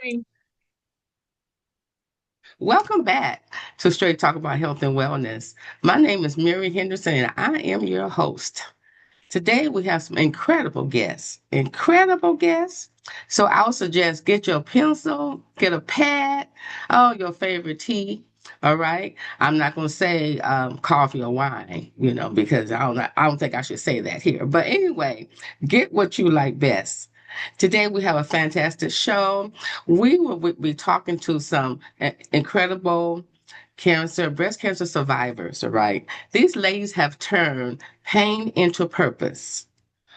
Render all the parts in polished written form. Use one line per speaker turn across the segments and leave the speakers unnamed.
morning.
Welcome back to Straight Talk about Health and Wellness. My name is Mary Henderson, and I am your host. Today we have some incredible guests. Incredible guests. So I'll suggest get your pencil, get a pad, oh, your favorite tea. All right. I'm not going to say coffee or wine, because I don't think I should say that here. But anyway, get what you like best. Today we have a fantastic show. We will be talking to some incredible breast cancer survivors. All right. These ladies have turned pain into purpose.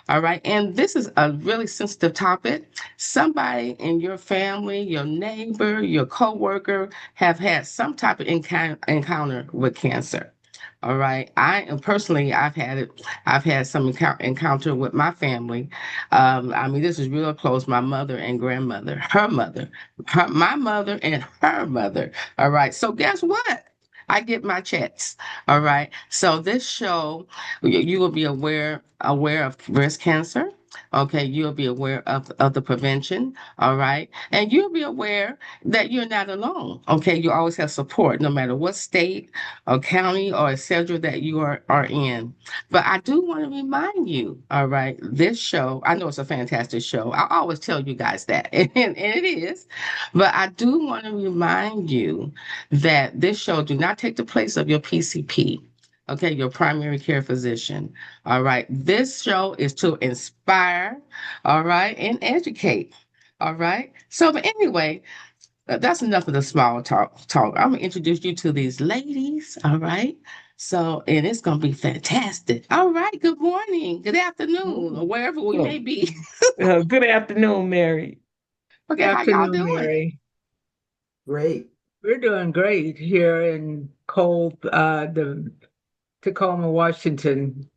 All right. And this is a really sensitive topic. Somebody in your family, your neighbor, your coworker have had some type of encounter with cancer. All right. I am personally, I've had it. I've had some encounter with my family. This is real close. My mother and grandmother, her mother, my mother and her mother. All right. So guess what? I get my checks. All right. So this show, you will be aware of breast cancer. Okay, you'll be aware of the prevention, all right? And you'll be aware that you're not alone. Okay, you always have support no matter what state or county or etc. that you are in. But I do want to remind you, all right, this show, I know it's a fantastic show. I always tell you guys that, and it is. But I do want to remind you that this show do not take the place of your PCP. Okay, your primary care physician. All right. This show is to inspire, all right, and educate. All right. So, but anyway, that's enough of the small talk. I'm gonna introduce you to these ladies. All right. So, and it's gonna be fantastic. All right. Good morning. Good afternoon, or wherever we may
Oh,
be.
good afternoon, Mary. Good
Okay, how y'all
afternoon,
doing?
Mary.
Great.
We're doing great here in cold, the Tacoma, Washington.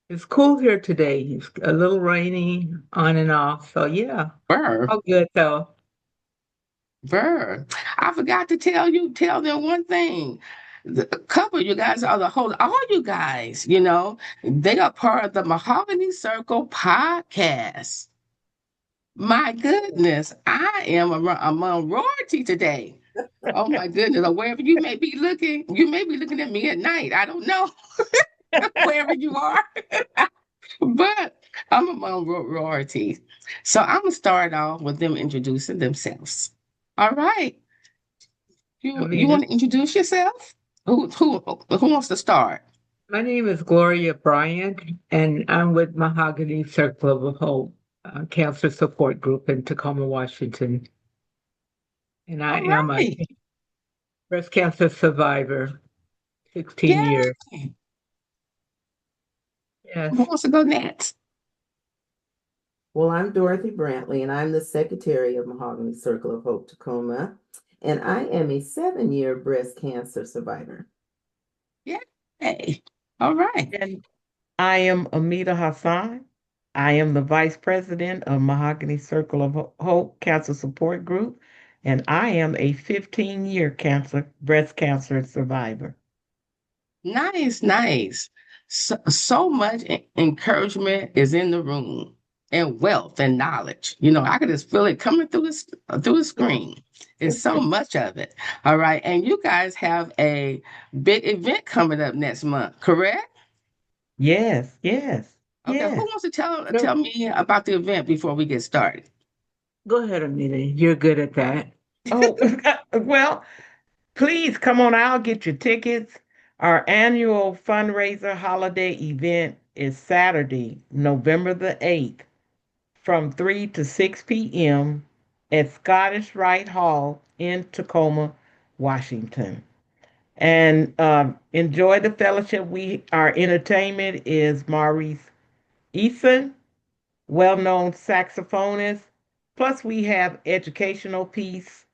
It's cool here today. It's a little rainy on and off. So yeah,
Burr.
all good though.
Burr. I forgot to tell them one thing. A couple of you guys are all you guys, they are part of the Mahogany Circle podcast. My goodness, I am among royalty today. Oh my goodness, or wherever you may be looking at me at night. I don't know wherever you are, but I'm among royalty. So I'm gonna start off with them introducing themselves. All right. You
Ameedah,
want to introduce yourself? Who wants to start?
my name is Gloria Bryant, and I'm with Mahogany Circle of Hope Cancer Support Group in Tacoma, Washington. And I
All
am a
right.
breast cancer survivor, 16
Yeah.
years.
Who
Yes.
wants to go next?
Well, I'm Dorothy Brantley, and I'm the secretary of Mahogany Circle of Hope Tacoma, and I am a 7-year breast cancer survivor.
Yeah. Hey. All right.
And I am Ameedah Hasan. I am the Vice President of Mahogany Circle of Hope Cancer Support Group, and I am a 15-year breast cancer survivor.
Nice, nice. So much encouragement is in the room, and wealth and knowledge. I could just feel it coming through the screen. It's so much of it. All right. And you guys have a big event coming up next month, correct?
Yes, yes,
Okay. Who
yes.
wants to
No,
tell me about the event before we get started?
go ahead, Amelia. You're good at that.
Oh, well, please come on out, get your tickets. Our annual fundraiser holiday event is Saturday, November the 8th, from 3 to 6 p.m. at Scottish Rite Hall in Tacoma, Washington. And enjoy the fellowship. Our entertainment is Maurice Eason, well-known saxophonist. Plus, we have educational piece,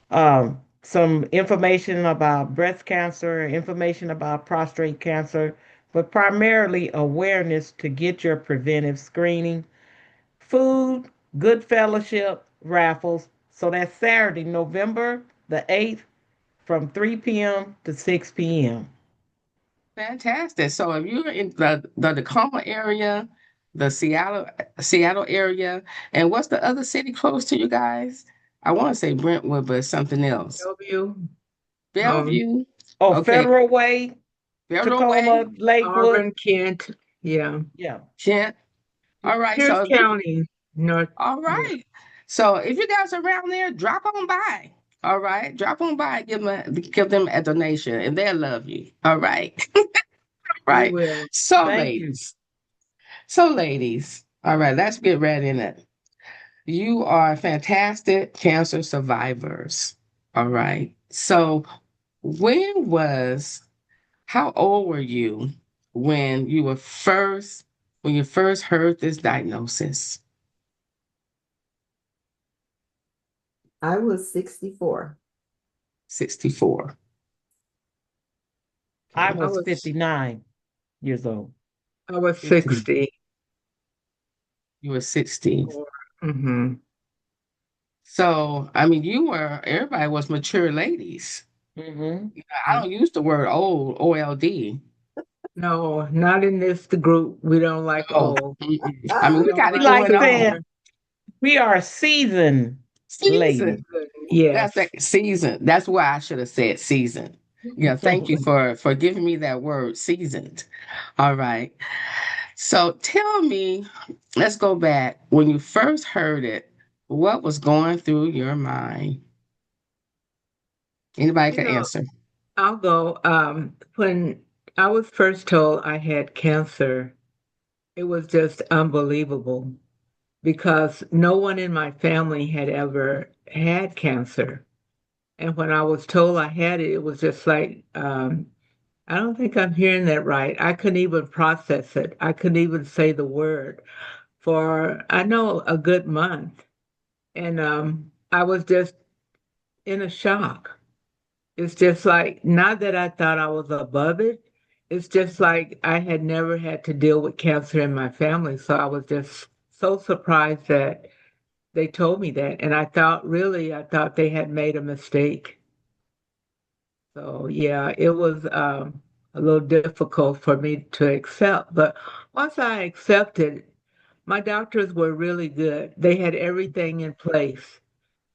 some information about breast cancer, information about prostate cancer, but primarily awareness to get your preventive screening, food, good fellowship, raffles. So that's Saturday, November the 8th from 3 p.m. to 6 p.m.
Fantastic. So if you're in the Tacoma area, the Seattle area, and what's the other city close to you guys? I want to say Brentwood, but it's something else.
W, um,
Bellevue.
Oh,
Okay.
Federal Way,
Federal Way.
Tacoma, Lakewood.
Auburn, Kent. Yeah.
Yeah.
Kent. All right.
Pierce
So if you
County, North.
all
Yeah.
right. So if you guys are around there, drop on by. All right. Drop on by, give them a donation and they'll love you. All right.
We
Right.
will.
So
Thank you.
ladies. So ladies. All right, let's get right in it. You are fantastic cancer survivors. All right. So when was how old were you when you first heard this diagnosis?
I was 64.
64.
I
Okay.
I
was
was
59 years old.
I was
50.
60.
You were 60.
Mm-hmm.
So, I mean, everybody was mature ladies.
Mm-hmm.
I don't use the word old, OLD.
No, not in this the group. We don't like
Oh,
old.
mm-mm. I mean,
Ah,
We
we
don't
got it
We
like
like
going on.
saying
senior.
we are seasoned
Season.
ladies.
Yes.
That's that season. That's why I should have said season. Yeah, thank you for giving me that word, seasoned. All right. So tell me, let's go back. When you first heard it, what was going through your mind? Anybody
You
can
know,
answer.
I'll go. When I was first told I had cancer, it was just unbelievable because no one in my family had ever had cancer. And when I was told I had it, it was just like, I don't think I'm hearing that right. I couldn't even process it. I couldn't even say the word for, I know, a good month. And I was just in a shock. It's just like, not that I thought I was above it. It's just like I had never had to deal with cancer in my family. So I was just so surprised that they told me that. And I thought they had made a mistake. So yeah, it was a little difficult for me to accept. But once I accepted, my doctors were really good. They had everything in place.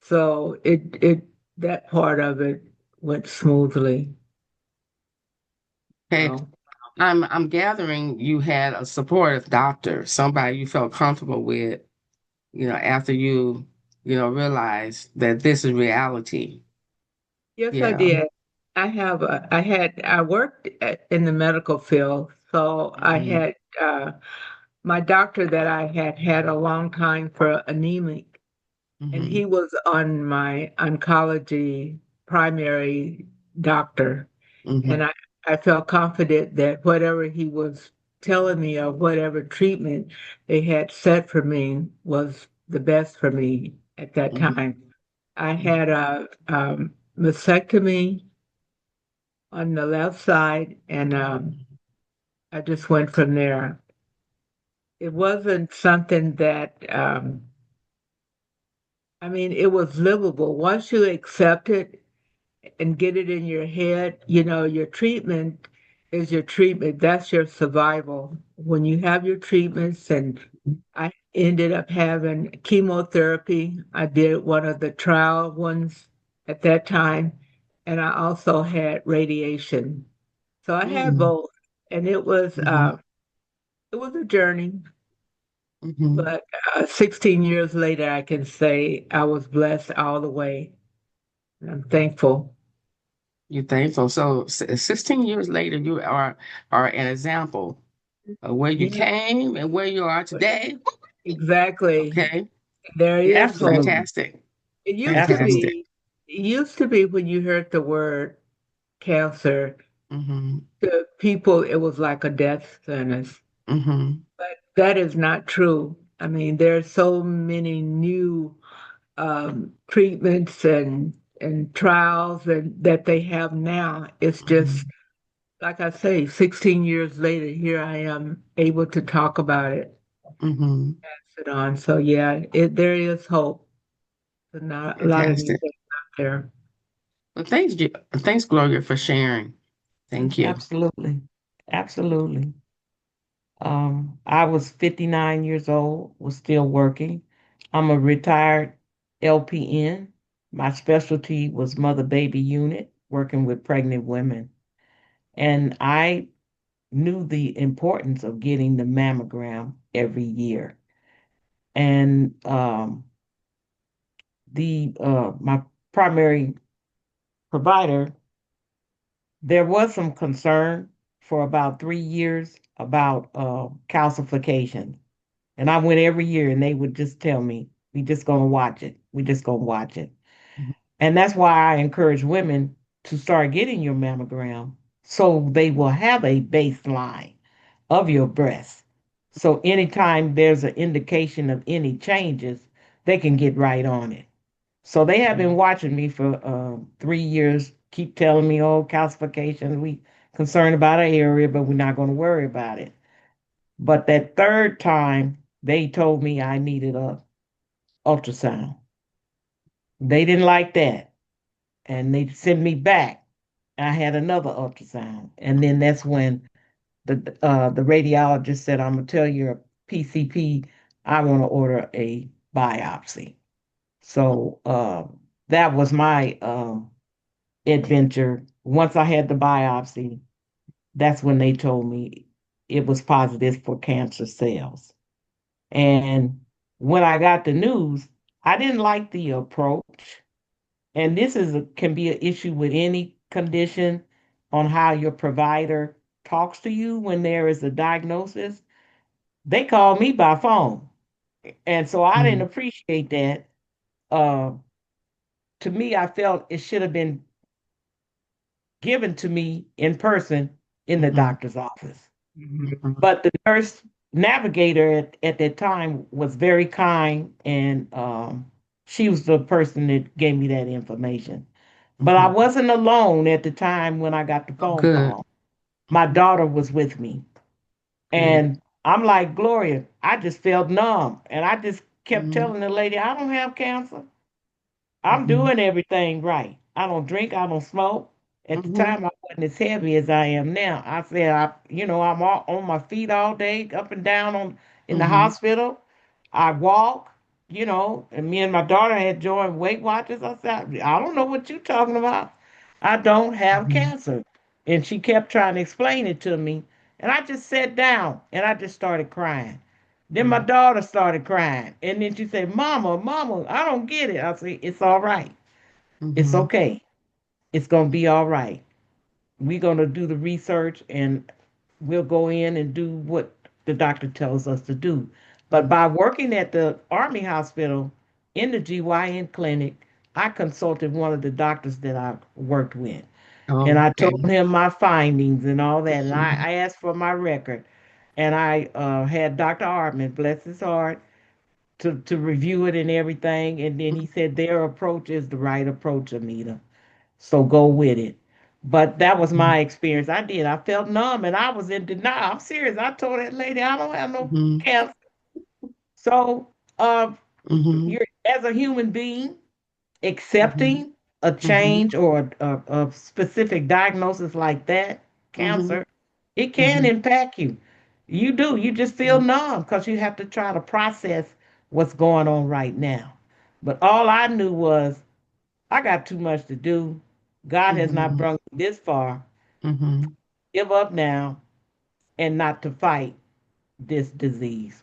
So that part of it went smoothly.
Okay.
So
I'm gathering you had a supportive doctor, somebody you felt comfortable with, after realized that this is reality.
yes, I
Yeah.
did. I worked in the medical field, so I
Hmm.
had my doctor that I had had a long time for anemic, and
Hmm.
he was on my oncology primary doctor.
Hmm.
And I felt confident that whatever he was telling me or whatever treatment they had set for me was the best for me at that
Hmm.
time. I had a mastectomy on the left side, and I just went from there. It wasn't something that, I mean, it was livable. Once you accept it, and get it in your head, your treatment is your treatment. That's your survival. When you have your treatments, and I ended up having chemotherapy. I did one of the trial ones at that time, and I also had radiation. So I had
Hmm.
both, and it was a journey.
Hmm.
But 16 years later, I can say I was blessed all the way. And I'm thankful.
You think so? So 16 years later, you are an example of where you
Yeah,
came and where you are today.
exactly.
Okay.
There is hope.
Absolutely.
Fantastic.
It used to
Absolutely.
Fantastic.
be, it used to be when you heard the word cancer,
Hmm.
to people, it was like a death sentence.
Hmm.
But that is not true. I mean, there's so many new treatments and trials and that they have now. It's just,
Hmm.
like I say, 16 years later, here I am able to talk about it,
Hmm.
pass it on. So yeah, there is hope. There's not a lot of new
Fantastic.
things out there.
Well, thanks, Gloria, for sharing. Thank you.
Absolutely. Absolutely. I was 59 years old, was still working. I'm a retired LPN. My specialty was mother-baby unit, working with pregnant women. And I knew the importance of getting the mammogram every year. And the my primary provider, there was some concern for about 3 years about calcification. And I went every year and they would just tell me, we just gonna watch it. We just gonna watch it. And that's why I encourage women to start getting your mammogram so they will have a baseline of your breast. So anytime there's an indication of any changes, they can get right on it. So they have been watching me for 3 years, keep telling me, oh, calcification, we concerned about an area, but we're not going to worry about it. But that third time, they told me I needed a ultrasound. They didn't like that. And they sent me back. I had another ultrasound. And then that's when the radiologist said, I'm gonna tell your PCP I want to order a biopsy. So that was my adventure. Once I had the biopsy, that's when they told me it was positive for cancer cells. And when I got the news, I didn't like the approach. And this can be an issue with any condition on how your provider talks to you when there is a diagnosis. They called me by phone. And so I didn't appreciate that. Uh, to me, I felt it should have been given to me in person in the doctor's office. But the nurse navigator at that time was very kind, and she was the person that gave me that information. But I wasn't alone at the time when I got the
Oh,
phone
good.
call. My daughter was with me.
Good.
And I'm like, Gloria, I just felt numb. And I just kept
Mhm.
telling the lady, I don't have cancer. I'm
Mhm.
doing everything right. I don't drink, I don't smoke. At the
Mhm.
time, I wasn't as heavy as I am now. I said, I'm all on my feet all day, up and down in the
Mhm.
hospital. I walk, and me and my daughter had joined Weight Watchers. I said, I don't know what you're talking about. I don't have
Mhm.
cancer. And she kept trying to explain it to me. And I just sat down and I just started crying. Then my
Mhm.
daughter started crying. And then she said, Mama, Mama, I don't get it. I said, it's all right. It's
Mhm.
okay. It's going to be all right. We're going to do the research and we'll go in and do what the doctor tells us to do. But by working at the Army Hospital in the GYN clinic, I consulted one of the doctors that I worked with. And
Oh,
I
okay.
told him my findings and all that. And
Mhm.
I asked for my record. And I had Dr. Artman, bless his heart, to review it and everything. And then he said their approach is the right approach, Ameedah. So go with it. But that was
Mhm.
my experience. I did. I felt numb and I was in denial. I'm serious. I told that lady I don't have no
Mhm.
cancer. So
Mhm.
you're as a human being
Mhm.
accepting a
Mhm.
change or a specific diagnosis like that,
Mhm.
cancer, it can
Mhm.
impact you. You do. You just feel numb because you have to try to process what's going on right now. But all I knew was I got too much to do. God has not
Mhm.
brought me this far.
Mhm.
Give up now and not to fight this disease.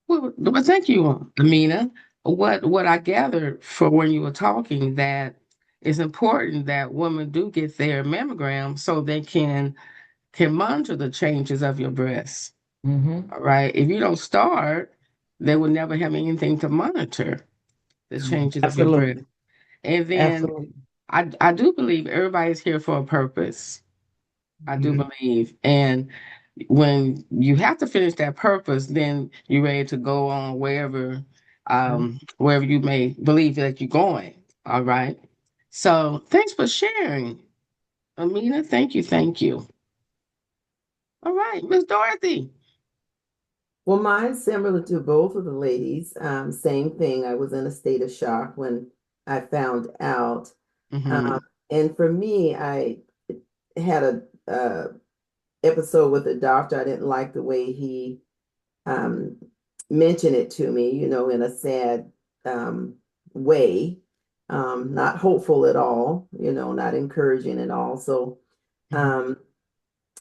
Well, thank you, Amina. What I gathered for when you were talking that it's important that women do get their mammogram so they can monitor the changes of your breasts.
Mm-hmm.
All right. If you don't start, they will never have anything to monitor the changes of your breast.
Absolutely.
And then
Absolutely.
I do believe everybody's here for a purpose. I do
Mhm.
believe. And when you have to finish that purpose, then you're ready to go on wherever you may believe that you're going. All right. So thanks for sharing, Amina. Thank you. Thank you. All right, Miss Dorothy.
Well, mine's similar to both of the ladies. Same thing. I was in a state of shock when I found out. Um,
Mm-hmm.
and for me, I had a episode with a doctor. I didn't like the way he um, mentioned it to me, in a sad way. not hopeful at all, not encouraging at all. So,
Mhm.
um,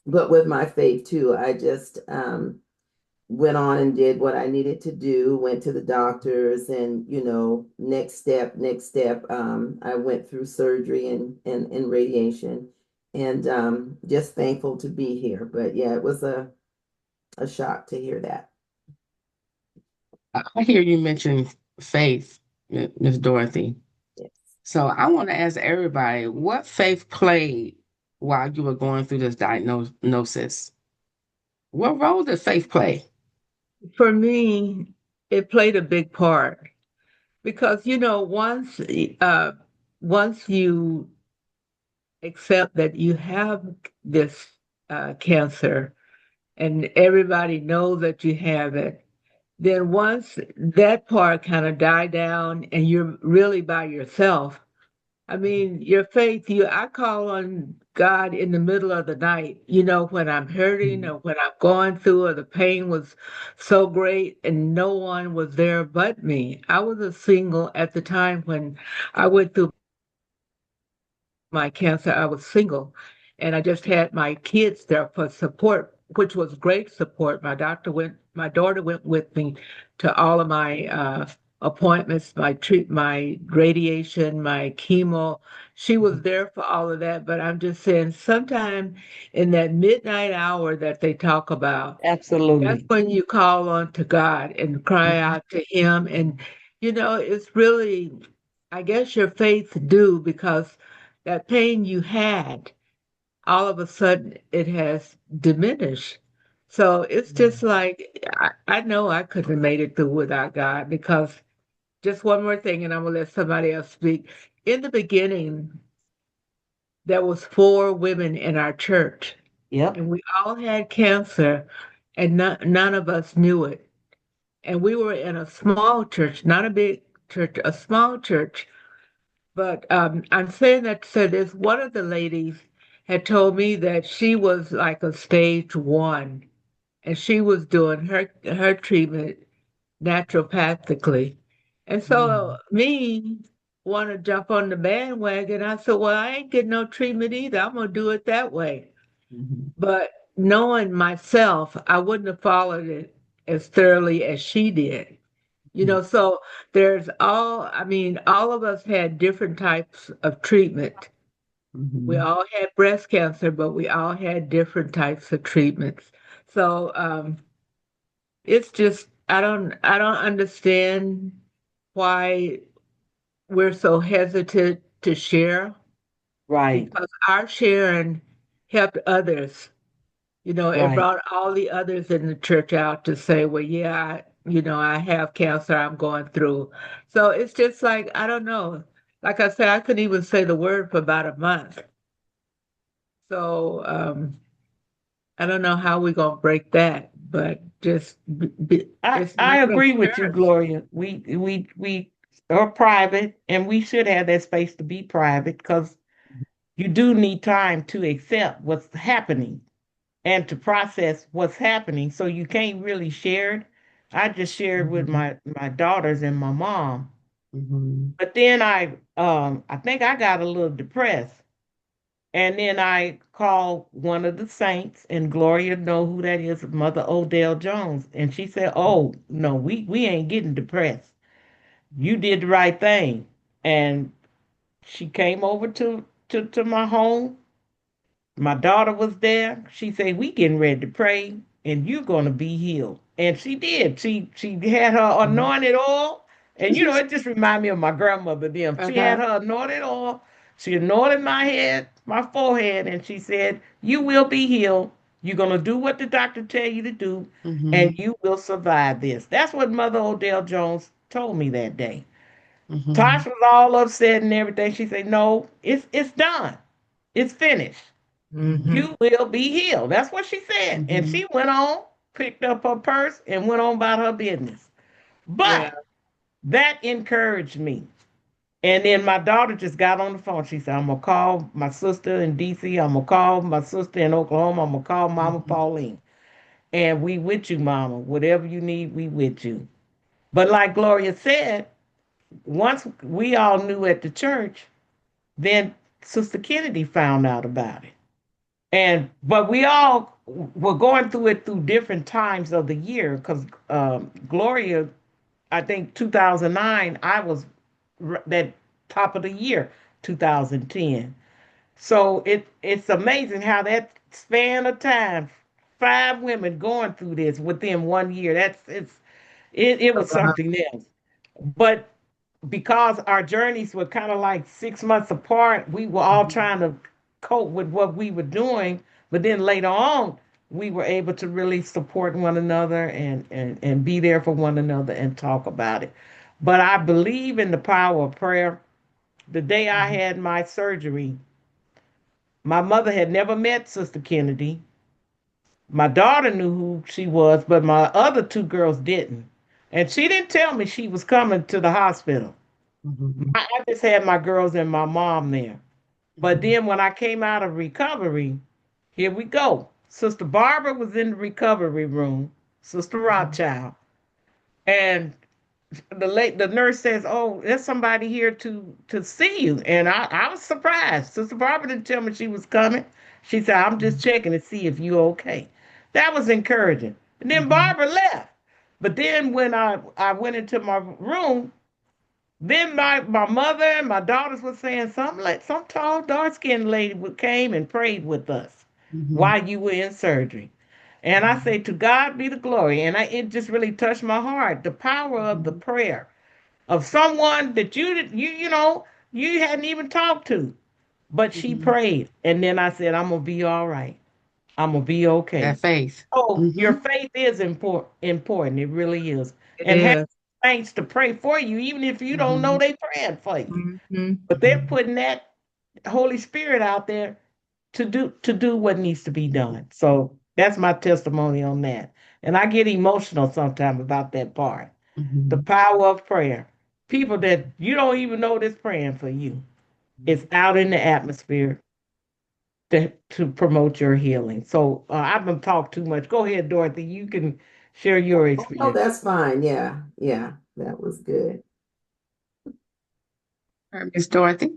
but with my faith too, I just went on and did what I needed to do, went to the doctors and, next step. I went through surgery and radiation and just thankful to be here. But yeah, it was a shock to hear that.
I hear you mention faith, Miss Dorothy.
Yes.
So I want to ask everybody, what faith played while you were going through this diagnosis? What role did faith play?
For me, it played a big part because once you accept that you have this cancer and everybody knows that you have it, then once that part kind of die down and you're really by yourself, I mean, your faith, I call on God in the middle of the night, when I'm hurting
Mhm.
or when I'm going through or the pain was so great and no one was there but me. I was a single at the time when I went through my cancer. I was single and I just had my kids there for support, which was great support. My daughter went with me to all of my appointments, my radiation, my chemo. She was there for all of that, but I'm just saying sometime in that midnight hour that they talk about, that's
Absolutely.
when you call on to God and cry
Mhm.
out to Him. And, it's really, I guess your faith due because that pain you had, all of a sudden it has diminished. So it's just like, I know I couldn't have made it through without God because just one more thing, and I'm going to let somebody else speak. In the beginning, there was 4 women in our church,
Yep.
and we all had cancer, and none of us knew it. And we were in a small church, not a big church, a small church. But I'm saying that to say this. One of the ladies had told me that she was like a stage 1, and she was doing her treatment naturopathically. And so
Mhm.
me want to jump on the bandwagon. I said, well, I ain't getting no treatment either. I'm gonna do it that way.
Mhm.
But knowing myself, I wouldn't have followed it as thoroughly as she did. So I mean, all of us had different types of treatment. We
Mhm.
all had breast cancer, but we all had different types of treatments. So it's just I don't understand why we're so hesitant to share
Right.
because our sharing helped others. It
Right.
brought all the others in the church out to say, well, yeah, I have cancer I'm going through. So it's just like, I don't know. Like I said, I couldn't even say the word for about a month. So I don't know how we're going to break that, but just
I
it's
I
not going
agree
to
with you,
hurt.
Gloria. We are private, and we should have that space to be private because you do need time to accept what's happening and to process what's happening. So you can't really share it. I just shared with
Mhm.
my daughters and my mom.
Mhm.
But then I think I got a little depressed. And then I called one of the saints, and Gloria know who that is, Mother Odell Jones. And she said, oh, no, we ain't getting depressed. You did the right thing. And she came over to my home. My daughter was there. She said, we getting ready to pray, and you're gonna be healed. And she did. She had her
Mhm.
anointed oil. And it just reminded me of my grandmother them. She had
Uh-huh.
her anointed oil. She anointed my head, my forehead, and she said, you will be healed. You're gonna do what the doctor tell you to do, and
Mhm.
you will survive this. That's what Mother Odell Jones told me that day. Tosh
Mhm.
was all upset and everything. She said, no, it's done. It's finished.
Hmm.
You will be healed. That's what she said. And
Mhm.
she went on, picked up her purse, and went on about her business.
Yeah.
But that encouraged me. And then my daughter just got on the phone. She said, I'm going to call my sister in DC. I'm going to call my sister in Oklahoma. I'm going to call Mama
Mhm.
Pauline. And we with you, Mama. Whatever you need, we with you. But like Gloria said, once we all knew at the church, then Sister Kennedy found out about it. And but we all were going through it through different times of the year because Gloria, I think 2009, I was that top of the year 2010. So it's amazing how that span of time, five women going through this within 1 year. It was
Uh-huh.
something else. But because our journeys were kind of like 6 months apart, we were all
Mhm.
trying to cope with what we were doing. But then later on, we were able to really support one another and be there for one another and talk about it. But I believe in the power of prayer. The day I
Mhm.
had my surgery, my mother had never met Sister Kennedy. My daughter knew who she was, but my other two girls didn't. And she didn't tell me she was coming to the hospital.
Mhm.
I just had my girls and my mom there. But
Mhm.
then when I came out of recovery, here we go. Sister Barbara was in the recovery room, Sister
Mhm.
Rothschild, and the nurse says, "Oh, there's somebody here to see you." And I was surprised. Sister Barbara didn't tell me she was coming. She said, "I'm just checking to see if you're okay." That was encouraging. And then
Mhm.
Barbara left. But then when I went into my room, then my mother and my daughters were saying something like some tall, dark skinned lady came and prayed with us
Mhm.
while you were in surgery. And I
Mhm.
say, to God be the glory. And it just really touched my heart. The power of the
Mhm.
prayer of someone that you hadn't even talked to, but she
Mhm.
prayed. And then I said, I'm gonna be all right. I'm gonna be okay.
That faith.
Oh, your
Hmm.
faith is important. It really is.
It
And have
is.
saints to pray for you, even if you don't know
Mhm.
they praying for you.
Mhm.
But they're putting that Holy Spirit out there to do what needs to be done. So that's my testimony on that. And I get emotional sometimes about that part. The
Hmm.
power of prayer. People that you don't even know that's praying for you. It's out in the atmosphere to promote your healing. So I've been talked too much. Go ahead, Dorothy. You can share your
Oh, no,
experience.
that's fine. Yeah, yeah, that was good.
Miss Dorothy.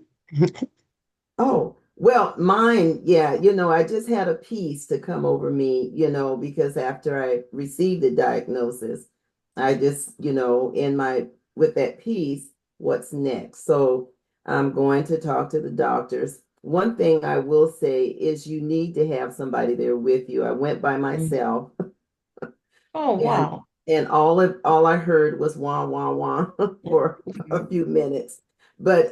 Oh, well, mine, yeah, I just had a peace to come over me, because after I received the diagnosis, I just, with that peace, what's next? So I'm going to talk to the doctors. One thing I will say is you need to have somebody there with you. I went by
Mm.
myself
Oh,
and
wow.
all I heard was wah wah wah for a few minutes. But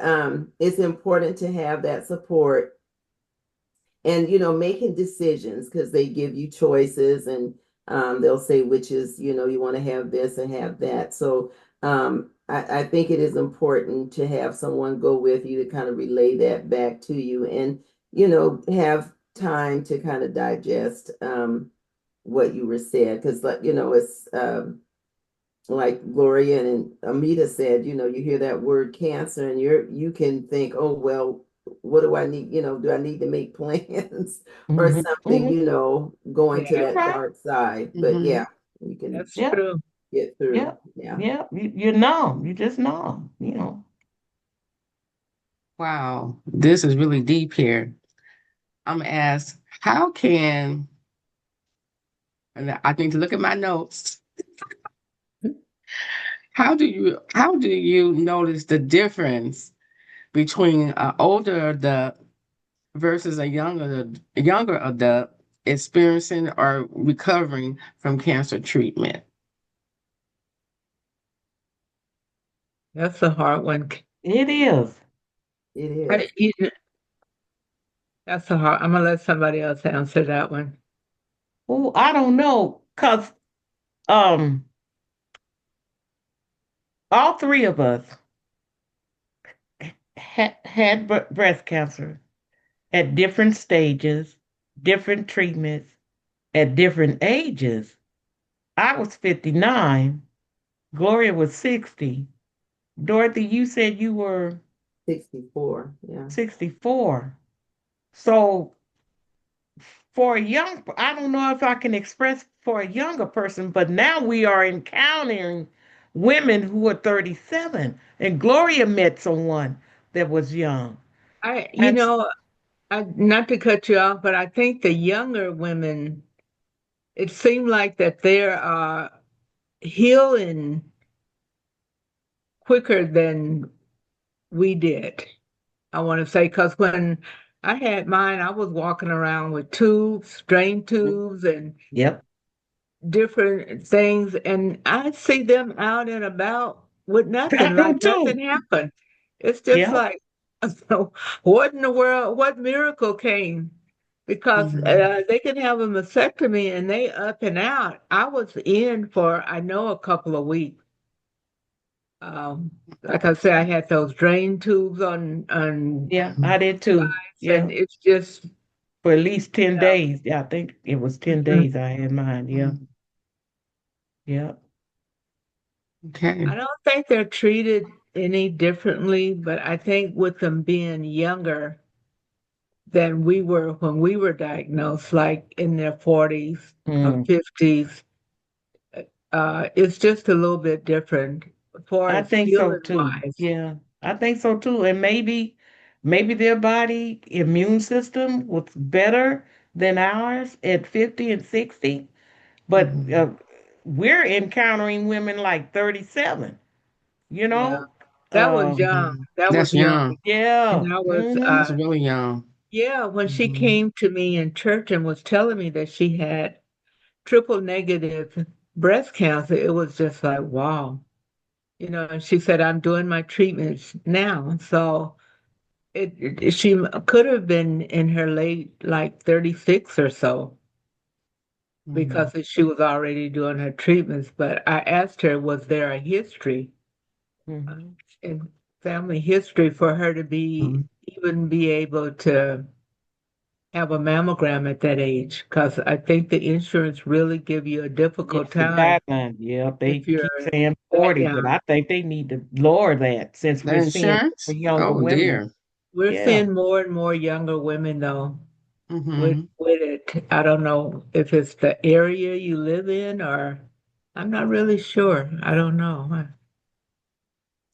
it's important to have that support and making decisions because they give you choices and they'll say which is you want to have this and have that. So I think it is important to have someone go with you to kind of relay that back to you and have time to kind of digest what you were said because it's like Gloria and Ameedah said, you hear that word cancer and you can think, oh, well, what do I need? Do I need to make plans or
Hmm.
something,
Hmm.
going to
Yeah,
You're
that
right.
dark side. But
Hmm.
yeah, you can
that's
Yep.
true.
get through.
Yep.
Yeah.
Yep. You're numb. You just numb.
Wow, this is really deep here. I'm gonna ask, how can, and I need to look at my notes. How do you notice the difference between an older adult versus a younger adult experiencing or recovering from cancer treatment?
That's a hard one.
It is.
It
I,
is.
you, that's a hard. I'm gonna let somebody else answer that one.
Oh, I don't know. Cause um all three of us had breast cancer at different stages, different treatments, at different ages. I was 59. Gloria was 60. Dorothy, you said you were
64. Yeah.
64. So for a I don't know if I can express for a younger person, but now we are encountering women who are 37. And Gloria met someone that was young.
I, you
And
know, not to cut you off, but I think the younger women, it seemed like that they're healing quicker than we did. I want to say, because when I had mine, I was walking around with tubes, drain tubes, and
yep.
different things, and I see them out and about with
I
nothing,
do
like
too.
nothing happened. It's just
Yep.
like, so what in the world, what miracle came? Because
Mhm.
they can have a mastectomy and they up and out. I was in for, I know, a couple of weeks. Like I said, I had those drain tubes on
Yeah, I did too.
and
Yeah.
it's just,
For at least
you
10 days. Yeah, I think it was 10
know,
days I had mine. Yeah.
Mhm.
Yeah.
Okay.
I don't think they're treated any differently, but I think with them being younger than we were when we were diagnosed, like in their 40s or
Mm.
50s, it's just a little bit different as far
I
as
think so
healing
too.
wise.
Yeah. I think so too. And maybe their body immune system was better than ours at 50 and 60. But
Mhm.
we're encountering women like 37, you
Yeah,
know?
that was
Um,
young.
Mhm.
That was
That's
young.
young.
yeah.
And I was,
Hmm.
That's really young.
yeah, when she
Mhm.
came to me in church and was telling me that she had triple negative breast cancer, it was just like, wow. And she said, I'm doing my treatments now. So she could have been in her late, like 36 or so,
Mhm.
because she was already doing her treatments. But I asked her, was there a history, uh,
Hmm.
in family history for her to
Mhm.
even be able to have a mammogram at that age? Because I think the insurance really give you a
Yes,
difficult
the
time
guidelines. Yeah, they
if you're
keep saying
that
40, but
young.
I think they need to lower that since
The
we're seeing
insurance?
younger
Oh
women.
dear.
We're
Yeah,
seeing more and more younger women though with
Mhm.
it. I don't know if it's the area you live in or I'm not really sure. I don't know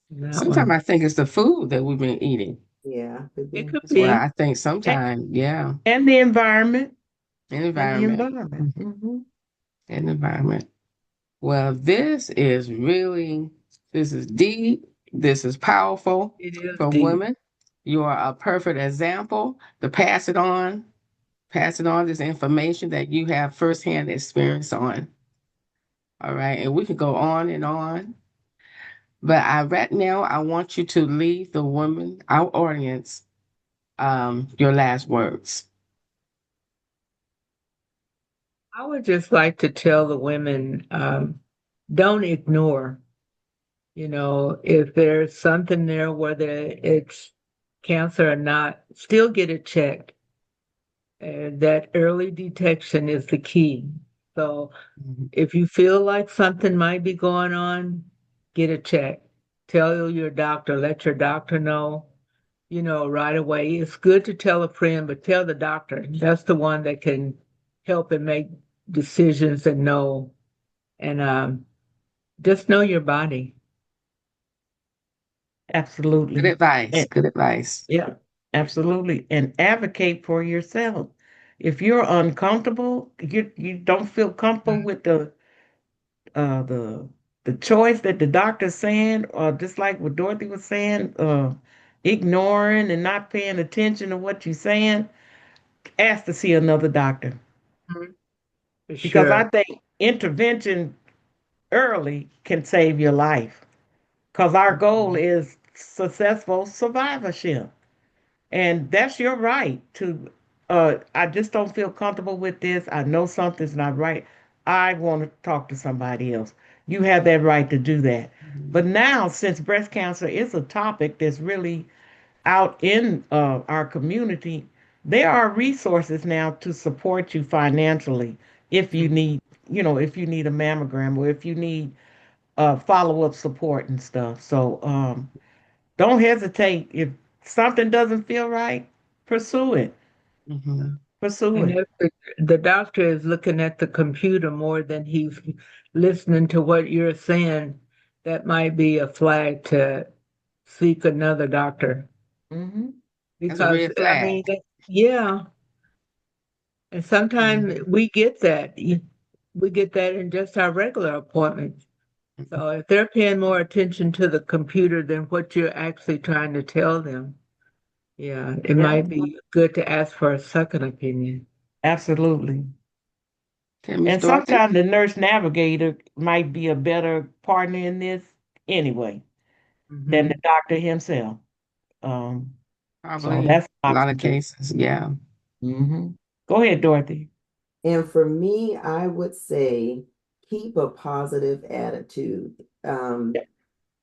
that
Sometimes
one.
I think it's the food that we've been eating.
Yeah, could
It
be.
could
That's what
be.
I think
and,
sometimes, yeah.
and the environment,
And
and the
environment.
environment.
Mhm.
Hmm.
And environment. Well, this is deep. This is powerful
It is
for
deep.
women. You are a perfect example to pass it on this information that you have firsthand experience on. All right. And we could go on and on. But right now, I want you to leave the women, our audience, your last words.
I would just like to tell the women, don't ignore, if there's something there, whether it's cancer or not, still get it checked. That early detection is the key. So
Mhm.
if you feel like something might be going on, get it checked. Tell your doctor, let your doctor know, right away. It's good to tell a friend, but tell the doctor. That's the one that can help and make decisions and know. And just know your body.
Good
Absolutely.
advice.
And,
Good advice.
yeah, absolutely. And advocate for yourself. If you're uncomfortable, you don't feel comfortable with uh the the choice that the doctor's saying, or just like what Dorothy was saying, ignoring and not paying attention to what you're saying, ask to see another doctor.
Mhm. For
Because I
sure.
think intervention early can save your life. Because our goal
Mhm.
is successful survivorship. And that's your right to, I just don't feel comfortable with this. I know something's not right. I want to talk to somebody else. You have that right to do that. But
Mhm.
now, since breast cancer is a topic that's really out in our community, there are resources now to support you financially if you
Mhm.
need, if you need a mammogram or if you need follow-up support and stuff. So don't hesitate. If something doesn't feel right, pursue it.
Mhm.
Pursue
And
it.
if the doctor is looking at the computer more than he's listening to what you're saying, that might be a flag to seek another doctor.
Mm-hmm.
That's a
Because,
red
I
flag.
mean, yeah. And sometimes
Mhm.
we get that. We get that in just our regular appointments. So if they're paying more attention to the computer than what you're actually trying to tell them, yeah, it
Yeah,
might be good to ask for a second opinion.
absolutely.
Okay, Miss
And
Dorothy?
sometimes the nurse navigator might be a better partner in this anyway than the
Hmm.
doctor himself. Um, so
Probably
that's
a
an
lot of
option too.
cases. Yeah.
Hmm. Go ahead, Dorothy.
And for me, I would say keep a positive attitude.
Yeah.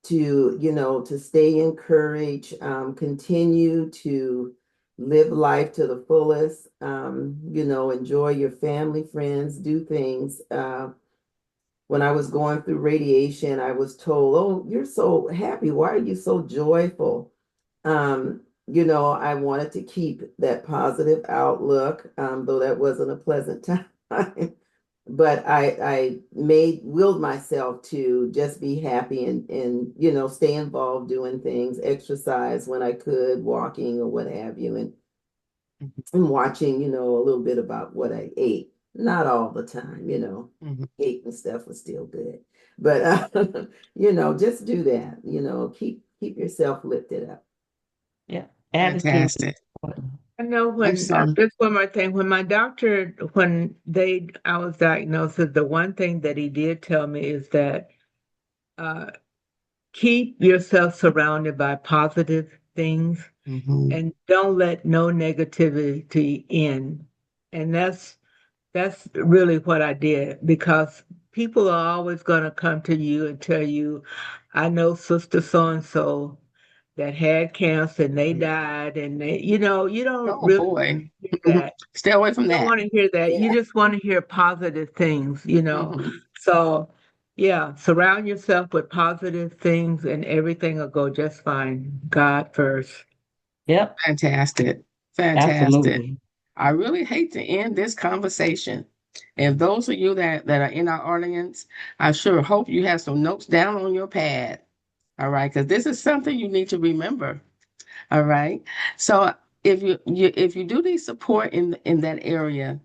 To, to stay encouraged, continue to live life to the fullest, enjoy your family, friends, do things. When I was going through radiation, I was told, "Oh, you're so happy. Why are you so joyful?" I wanted to keep that positive outlook, though that wasn't a pleasant time. But I made willed myself to just be happy and stay involved doing things, exercise when I could, walking or what have you, and watching, a little bit about what I ate. Not all the time,
Mhm.
cake and stuff was still good. But just do that, keep yourself lifted up.
Yeah. Attitude is
Fantastic.
important.
I know
I'm
when,
sorry.
just one more thing, when my doctor, I was diagnosed, the one thing that he did tell me is that uh, keep yourself surrounded by positive things
Hmm.
and don't let no negativity in. And that's really what I did because people are always going to come to you and tell you, I know Sister so and so that had cancer and they died, and you don't
Oh
really
boy.
hear that.
Stay away from
You don't
that.
want to hear that. You
Yeah.
just want to hear positive things.
Hmm.
So, yeah, surround yourself with positive things and everything will go just fine. God first.
Yep.
Fantastic. Fantastic.
Absolutely.
I really hate to end this conversation. And those of you that are in our audience, I sure hope you have some notes down on your pad. All right, because this is something you need to remember. All right. So if you do need support in that area,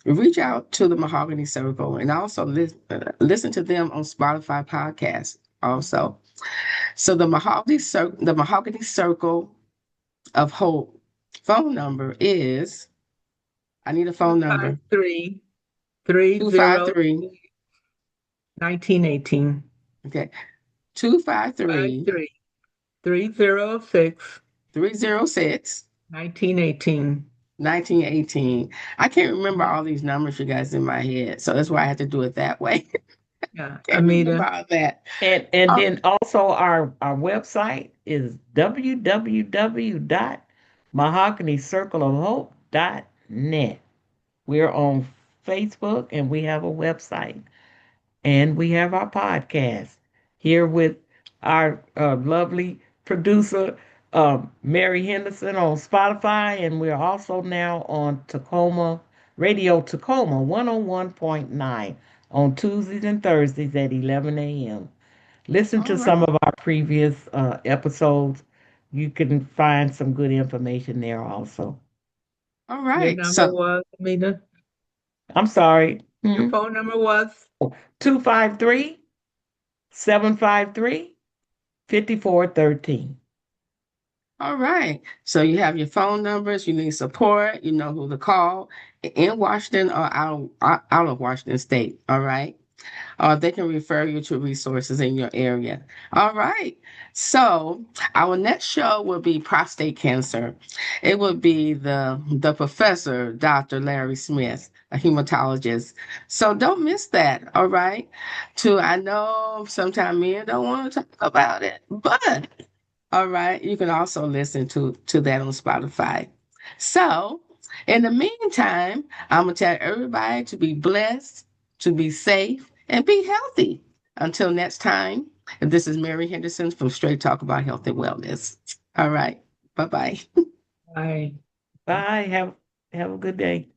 reach out to the Mahogany Circle and also listen to them on Spotify podcast also. So the Mahogany Circle of Hope phone number is, I need a phone number,
253 30
253,
1918.
okay, 253
53 306
306
1918.
1918. I can't remember all these numbers, you guys, in my head. So that's why I had to do it that way.
Yeah,
Can't remember
Ameedah.
all that.
And
Oh,
then also our website is www.mahoganycircleofhope.net. We're on Facebook and we have a website. And we have our podcast here with our lovely producer, Mary Henderson, on Spotify. And we're also now on Tacoma, Radio Tacoma 101.9 on Tuesdays and Thursdays at 11 a.m. Listen
all
to
right.
some of our previous episodes. You can find some good information there also.
All
Your
right.
number
So,
was, Ameedah?
I'm sorry.
Your phone number was?
253 753 5413.
all right. So you have your phone numbers. You need support. You know who to call in Washington or out of Washington State. All right. Or they can refer you to resources in your area. All right. So our next show will be prostate cancer. It will be the professor, Dr. Larry Smith, a hematologist. So don't miss that. All right. I know sometimes men don't want to talk about it, but all right, you can also listen to that on Spotify. So in the meantime, I'm gonna tell everybody to be blessed, to be safe, and be healthy. Until next time, this is Mary Henderson from Straight Talk About Health and Wellness. All right, bye bye.
I
Bye. Have a good day.